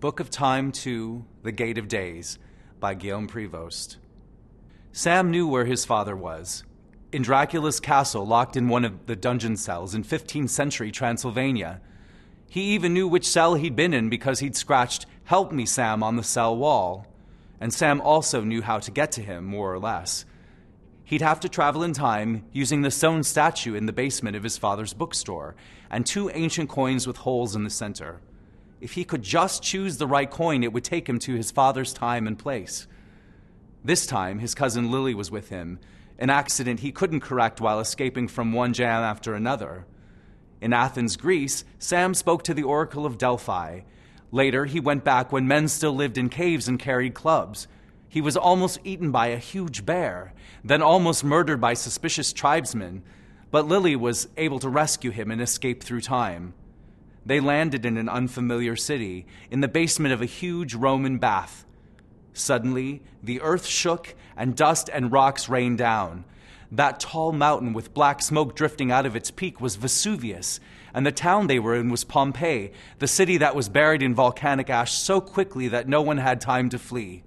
Book of Time 2, The Gate of Days, by Guillaume Prévost. Sam knew where his father was. In Dracula's castle, locked in one of the dungeon cells in 15th century Transylvania. He even knew which cell he'd been in because he'd scratched, "Help me, Sam," on the cell wall. And Sam also knew how to get to him, more or less. He'd have to travel in time using the stone statue in the basement of his father's bookstore and 2 ancient coins with holes in the center. If he could just choose the right coin, it would take him to his father's time and place. This time, his cousin Lily was with him, an accident he couldn't correct while escaping from one jam after another. In Athens, Greece, Sam spoke to the Oracle of Delphi. Later, he went back when men still lived in caves and carried clubs. He was almost eaten by a huge bear, then almost murdered by suspicious tribesmen, but Lily was able to rescue him and escape through time. They landed in an unfamiliar city, in the basement of a huge Roman bath. Suddenly, the earth shook and dust and rocks rained down. That tall mountain with black smoke drifting out of its peak was Vesuvius, and the town they were in was Pompeii, the city that was buried in volcanic ash so quickly that no one had time to flee.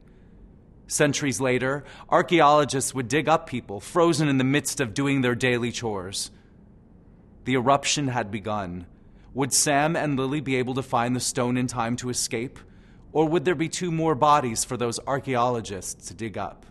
Centuries later, archaeologists would dig up people frozen in the midst of doing their daily chores. The eruption had begun. Would Sam and Lily be able to find the stone in time to escape? Or would there be 2 more bodies for those archaeologists to dig up?